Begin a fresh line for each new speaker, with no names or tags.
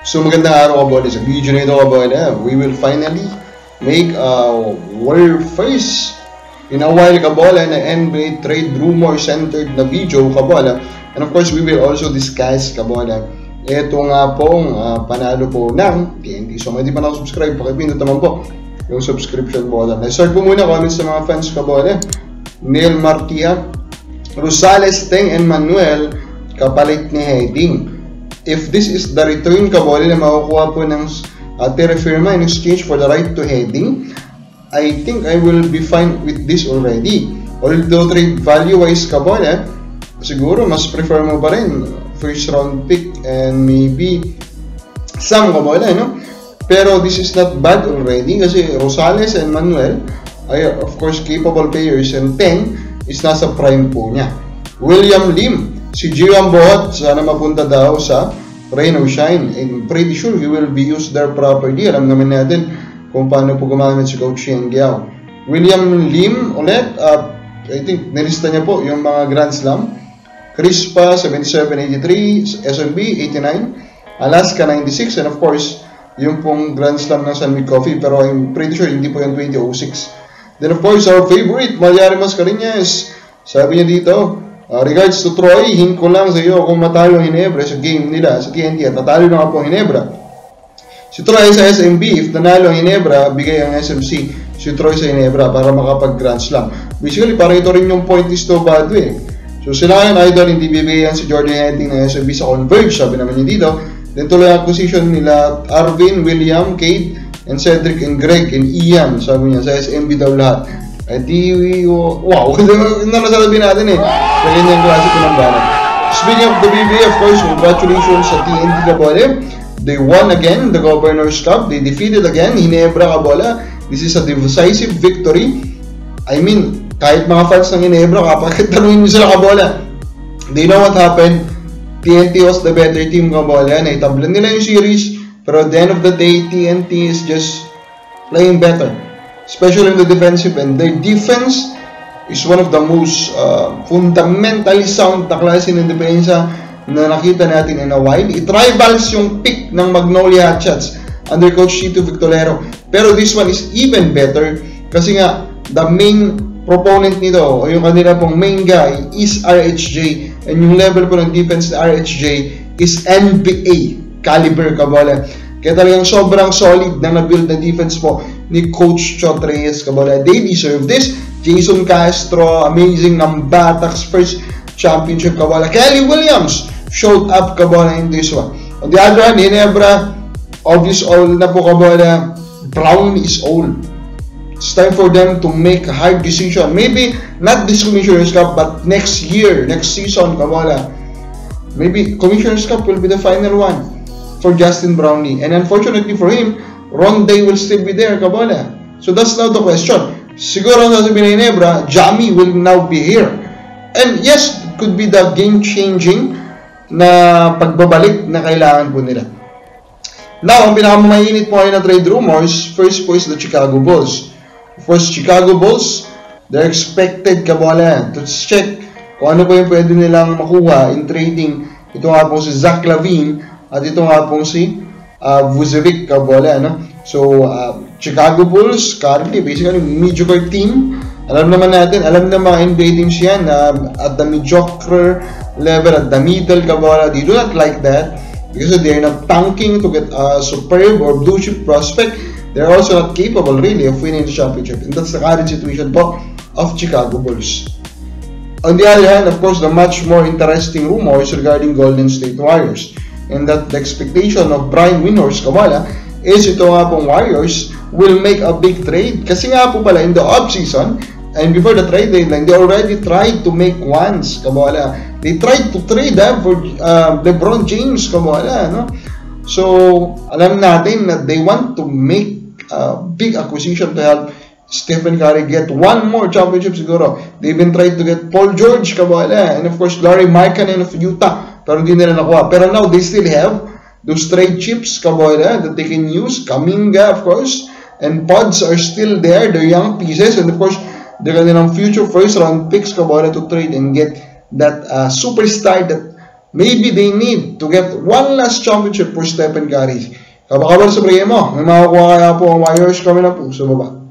So magandang araw kabola. Sa video na ito kabola, we will finally make a world first in a while kabola na NBA trade rumor centered na video kabola. And of course, we will also discuss kabola ito nga pong panalo po ng TNT. So kung hindi pa nakasubscribe, pakipindot naman po yung subscription button. Let's start po muna comments sa mga fans kabola. Neil Martia, Rosales, Teng, and Manuel kapalit ni Heading. If this is the return kabola na makukuha po ng terra firma in exchange for the right to Heading, I think I will be fine with this already. Although trade value wise kabola, siguro mas prefer mo pa rin first round pick and maybe some kabola, no? Pero this is not bad already kasi Rosales and Manuel ay of course capable players and Teng is nasa prime po niya. William Lim, si Jiwan Bohot, sana mapunta daw sa Rain or Shine. I'm pretty sure he will be used there properly. Alam naman natin kung paano po gumamit si Coach Yen Giao. William Lim ulit, I think nilista niya po yung mga Grand Slam. Crispa, 77-83, SMB, 89, Alaska, 96, and of course, yung pong Grand Slam ng San Miguel Coffee, pero I'm pretty sure hindi po yung 2006. Then of course, our favorite, Malyari Mascareñas, sabi niya dito, regards to Troy, hint ko lang sa iyo kung matalo ang Ginebra sa game nila sa TNT at natalo na nga po ang Ginebra. Si Troy sa SMB, if nanalo ang Ginebra, bigay ang SMC si Troy sa Ginebra para makapag Grand Slam. Basically, parang ito rin yung point is to Badu eh. So sila yung idol, hindi bibigayan si Jordan Heading ng SMB sa Converge, sabi naman niya dito. Then tuloy ang acquisition nila Arvin, William, Cade, and Cedric, and Greg, and Ian, sabi niya, sa SMB daw lahat. Wow, nasasabi natin eh. Sa ganyang klase ko ng banat. Speaking of the BBA, of course, congratulations sa TNT kabola. They won again the Governor's Cup. They defeated again Ginebra kabola. This is a decisive victory. I mean, kahit mga fans ng Ginebra, kapag tanungin nyo sila kabola, they know what happened. TNT was the better team kabola. Naitablan nila yung series, pero at the end of the day, TNT is just playing better. Especially in the defensive end. Their defense is one of the most fundamentally sound na klase ng depensa na nakita natin in a while. It rivals yung pick ng Magnolia Hotshots under Coach Chito Victorero. Pero this one is even better kasi nga the main proponent nito o yung kanila pong main guy is RHJ, and yung level po ng defense na RHJ is NBA caliber kabola. Kaya talagang sobrang solid na na-build na defense po ni Coach Chot Reyes kabola. They deserve this. Jason Castro, amazing ng Batax first championship kabola. Kelly Williams showed up kabola in this one. On the other hand, Ginebra, obvious all na po kabola. Brown is old. It's time for them to make a hard decision. Maybe not this Commissioner's Cup, but next year, next season kabola. Maybe Commissioner's Cup will be the final one for Justin Brownlee. And unfortunately for him, Ronday will still be there, kabola. So that's now the question. Siguro sasabihin na Ginebra, Jamie will now be here. And yes, it could be the game-changing na pagbabalik na kailangan po nila. Now, ang pinakamainit po ngayon na trade rumors, first po is the Chicago Bulls. First, Chicago Bulls, they're expected, kabola, to check kung ano po yung pwede nilang makuha in trading. Ito nga po si Zach LaVine at ito nga pong si Vucevic kabola, no? So, Chicago Bulls, currently, basically, mediocre team. Alam naman natin, alam na mga NBA teams yan at the mediocre level, at the middle kabola. They do not like that because they're not tanking to get a superb or blue chip prospect. They're also not capable, really, of winning the championship. And that's the current situation po of Chicago Bulls. On the other hand, of course, the much more interesting rumors regarding Golden State Warriors. And that the expectation of Brian Windhorst kabola is ito nga pong Warriors will make a big trade. Kasi nga po pala in the off-season and before the trade deadline, they already tried to make ones kabola. They tried to trade for LeBron James kabola, no? So, alam natin that they want to make a big acquisition to help Stephen Curry get one more championship siguro. They even tried to get Paul George kabola, and of course Larry Markkanen of Utah, pero hindi nila nakuha. Pero now they still have those trade chips kabola that they can use. Kaminga, of course, and Pods are still there. They're young pieces, and of course they're kanilang future first round picks kabola to trade and get that superstar that maybe they need to get one last championship for Stephen Curry. Kabakabal sa mo, may makakuha kaya po ang Warriors kami na po sa baba.